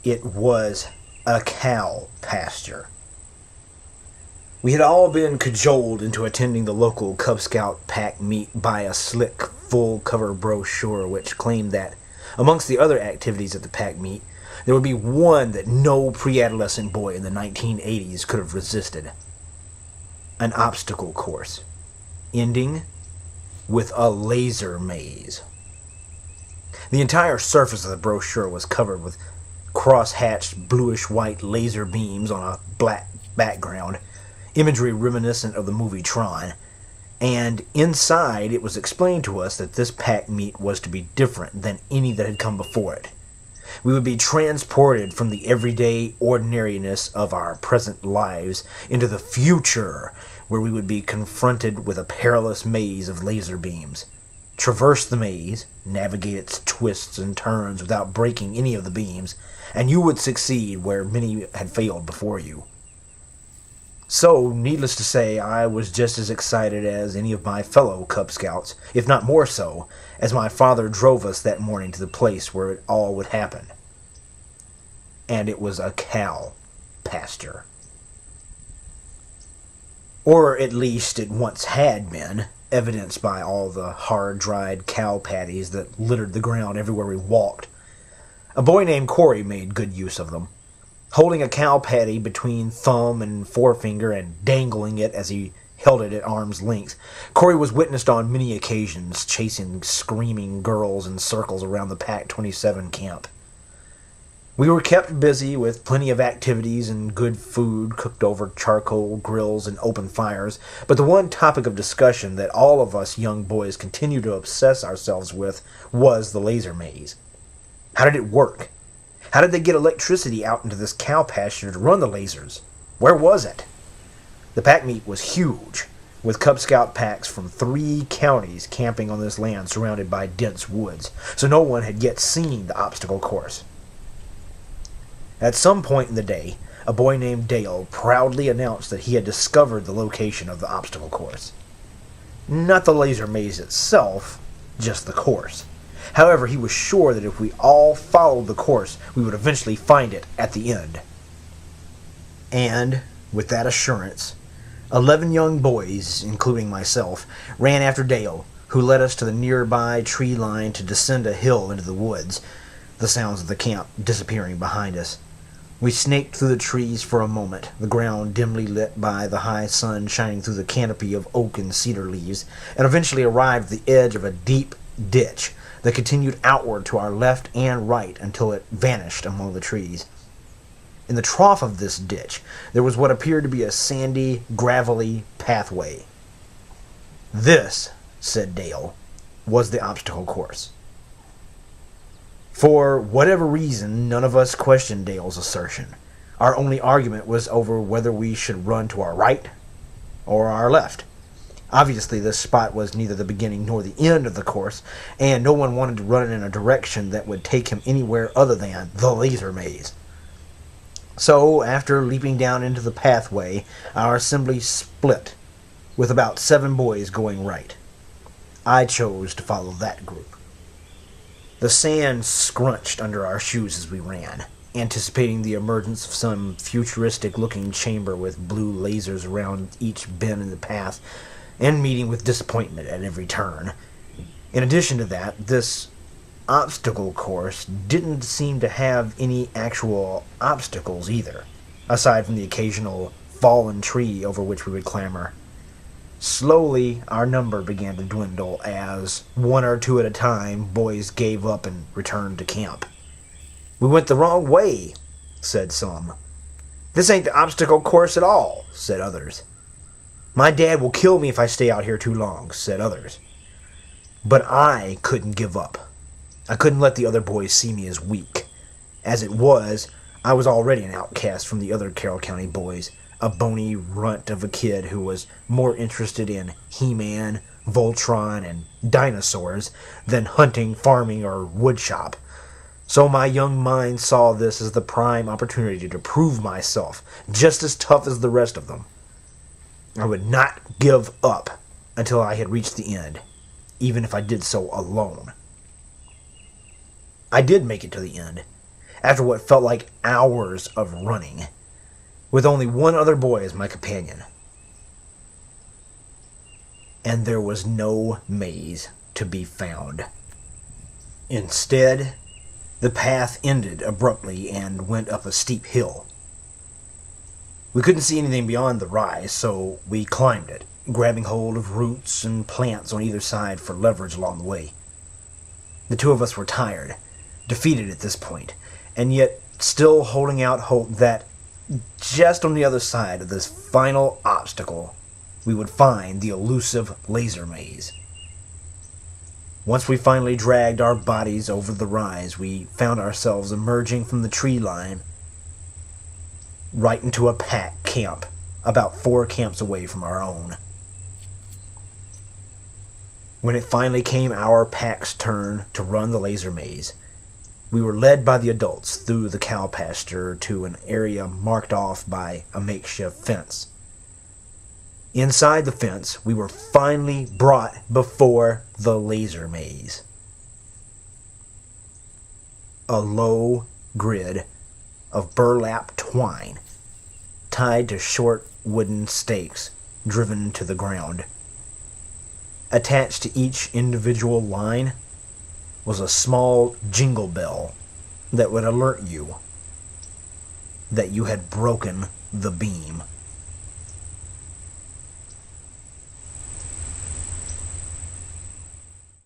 It was a cow pasture. We had all been cajoled into attending the local Cub Scout pack meet by a slick, full-cover brochure which claimed that, amongst the other activities at the pack meet, there would be one that no pre-adolescent boy in the 1980s could have resisted. An obstacle course, ending with a laser maze. The entire surface of the brochure was covered with cross-hatched bluish-white laser beams on a black background, imagery reminiscent of the movie Tron, and inside it was explained to us that this pack meet was to be different than any that had come before it. We would be transported from the everyday ordinariness of our present lives into the future, where we would be confronted with a perilous maze of laser beams. Traverse the maze, navigate its twists and turns without breaking any of the beams, and you would succeed where many had failed before you. So, needless to say, I was just as excited as any of my fellow Cub Scouts, if not more so, as my father drove us that morning to the place where it all would happen. And it was a cow pasture. Or at least it once had been, evidenced by all the hard-dried cow patties that littered the ground everywhere we walked. A boy named Corey made good use of them. Holding a cow patty between thumb and forefinger and dangling it as he held it at arm's length, Corey was witnessed on many occasions chasing screaming girls in circles around the Pac 27 camp. We were kept busy with plenty of activities and good food cooked over charcoal grills and open fires, but the one topic of discussion that all of us young boys continued to obsess ourselves with was the laser maze. How did it work? How did they get electricity out into this cow pasture to run the lasers? Where was it? The pack meet was huge, with Cub Scout packs from 3 counties camping on this land surrounded by dense woods, so no one had yet seen the obstacle course. At some point in the day, a boy named Dale proudly announced that he had discovered the location of the obstacle course. Not the laser maze itself, just the course. However, he was sure that if we all followed the course, we would eventually find it at the end. And, with that assurance, 11 young boys, including myself, ran after Dale, who led us to the nearby tree line to descend a hill into the woods, the sounds of the camp disappearing behind us. We snaked through the trees for a moment, the ground dimly lit by the high sun shining through the canopy of oak and cedar leaves, and eventually arrived at the edge of a deep ditch that continued outward to our left and right until it vanished among the trees. In the trough of this ditch, there was what appeared to be a sandy, gravelly pathway. This, said Dale, was the obstacle course. For whatever reason, none of us questioned Dale's assertion. Our only argument was over whether we should run to our right or our left. Obviously, this spot was neither the beginning nor the end of the course, and no one wanted to run in a direction that would take him anywhere other than the laser maze. So, after leaping down into the pathway, our assembly split, with about 7 boys going right. I chose to follow that group. The sand scrunched under our shoes as we ran, anticipating the emergence of some futuristic-looking chamber with blue lasers around each bend in the path, and meeting with disappointment at every turn. In addition to that, this obstacle course didn't seem to have any actual obstacles either, aside from the occasional fallen tree over which we would clamber. Slowly, our number began to dwindle as, 1 or 2 at a time, boys gave up and returned to camp. "We went the wrong way," said some. "This ain't the obstacle course at all," said others. "My dad will kill me if I stay out here too long," said others. But I couldn't give up. I couldn't let the other boys see me as weak. As it was, I was already an outcast from the other Carroll County boys, a bony runt of a kid who was more interested in He-Man, Voltron, and dinosaurs than hunting, farming, or woodshop. So my young mind saw this as the prime opportunity to prove myself just as tough as the rest of them. I would not give up until I had reached the end, even if I did so alone. I did make it to the end, after what felt like hours of running, with only one other boy as my companion. And there was no maze to be found. Instead, the path ended abruptly and went up a steep hill. We couldn't see anything beyond the rise, so we climbed it, grabbing hold of roots and plants on either side for leverage along the way. The two of us were tired, defeated at this point, and yet still holding out hope that just on the other side of this final obstacle, we would find the elusive laser maze. Once we finally dragged our bodies over the rise, we found ourselves emerging from the tree line right into a pack camp, about 4 camps away from our own. When it finally came our pack's turn to run the laser maze, we were led by the adults through the cow pasture to an area marked off by a makeshift fence. Inside the fence, we were finally brought before the laser maze. A low grid of burlap twine tied to short wooden stakes driven into the ground. Attached to each individual line was a small jingle bell that would alert you that you had broken the beam.